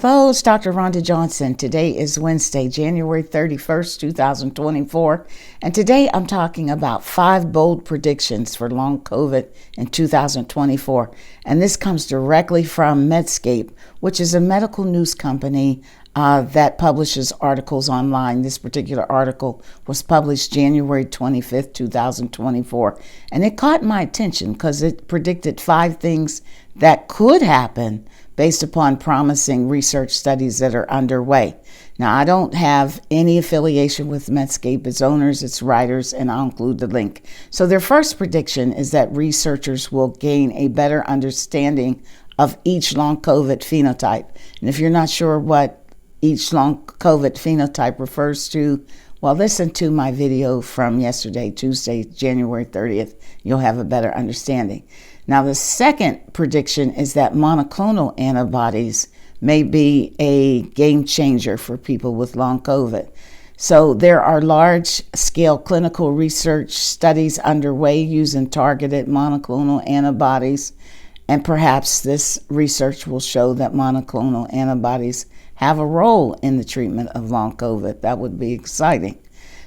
Hello, it's Dr. Rhonda Johnson. Today is Wednesday, January 31st, 2024, and today I'm talking about 5 bold predictions for long COVID in 2024. And this comes directly from Medscape, which is a medical news company that publishes articles online. This particular article was published January 25th, 2024, and it caught my attention because it predicted 5 things that could happen based upon promising research studies that are underway. Now, I don't have any affiliation with Medscape, its owners, its writers, and I'll include the link. So their first prediction is that researchers will gain a better understanding of each long COVID phenotype. And if you're not sure what each long COVID phenotype refers to, well, listen to my video from yesterday, Tuesday, January 30th. You'll have a better understanding. Now, the second prediction is that monoclonal antibodies may be a game changer for people with long COVID. So there are large-scale clinical research studies underway using targeted monoclonal antibodies, and perhaps this research will show that monoclonal antibodies have a role in the treatment of long COVID. That would be exciting.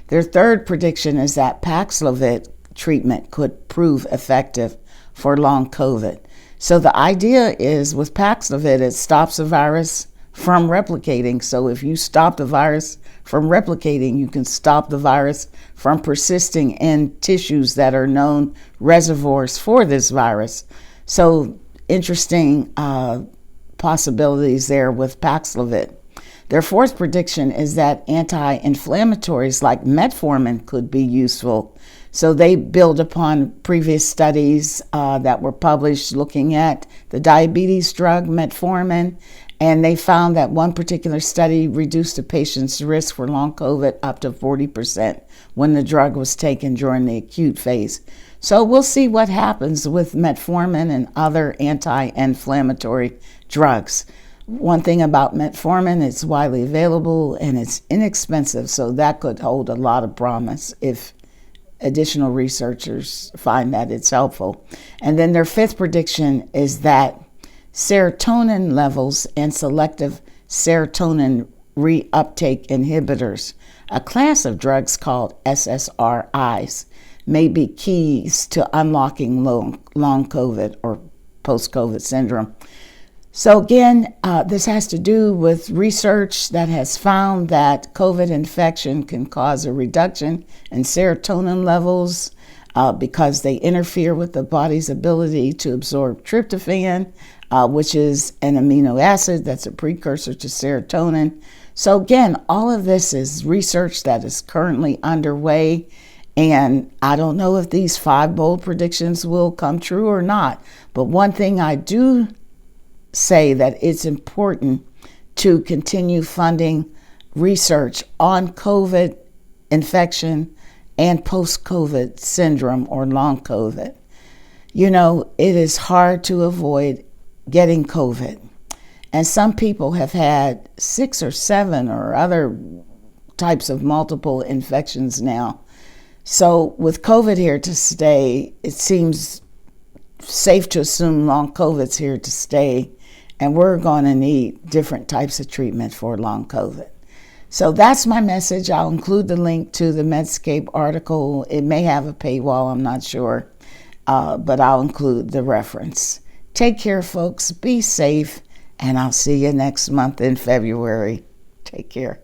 Their third prediction is that Paxlovid treatment could prove effective for long COVID. So the idea is with Paxlovid, it stops the virus from replicating. So if you stop the virus from replicating, you can stop the virus from persisting in tissues that are known reservoirs for this virus. So interesting possibilities there with Paxlovid. Their fourth prediction is that anti-inflammatories like metformin could be useful. So they build upon previous studies that were published looking at the diabetes drug metformin, and they found that one particular study reduced a patient's risk for long COVID up to 40% when the drug was taken during the acute phase. So we'll see what happens with metformin and other anti-inflammatory drugs. One thing about metformin, it's widely available and it's inexpensive, so that could hold a lot of promise if additional researchers find that it's helpful. And then their fifth prediction is that serotonin levels and selective serotonin reuptake inhibitors, a class of drugs called SSRIs, may be keys to unlocking long COVID or post-COVID syndrome. So again, this has to do with research that has found that COVID infection can cause a reduction in serotonin levels because they interfere with the body's ability to absorb tryptophan, which is an amino acid that's a precursor to serotonin. So again, all of this is research that is currently underway, and I don't know if these 5 bold predictions will come true or not. But one thing I do say that it's important to continue funding research on COVID infection and post-COVID syndrome or long COVID. You know, it is hard to avoid getting COVID. And some people have had 6 or 7 or other types of multiple infections now. So with COVID here to stay, it seems safe to assume long COVID's here to stay, and we're going to need different types of treatment for long COVID. So that's my message. I'll include the link to the Medscape article. It may have a paywall, I'm not sure, but I'll include the reference. Take care, folks. Be safe, and I'll see you next month in February. Take care.